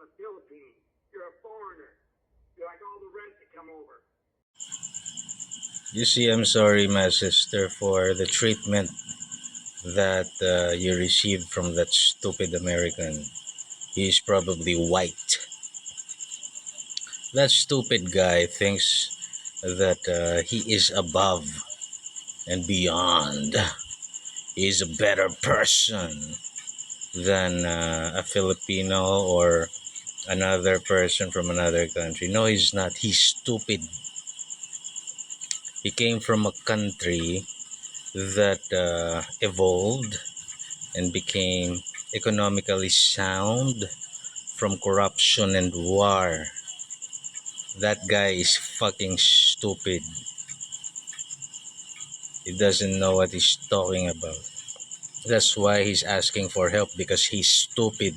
the Philippines. You're a foreigner. You're like all the rest that come over. You see, I'm sorry, my sister, for the treatment that you received from that stupid American. He's probably white. That stupid guy thinks that he is above and beyond. He's a better person than a Filipino or another person from another country. No, he's not. He's stupid. He came from a country that evolved and became economically sound from corruption and war. That guy is fucking stupid. He doesn't know what he's talking about. That's why he's asking for help, because he's stupid.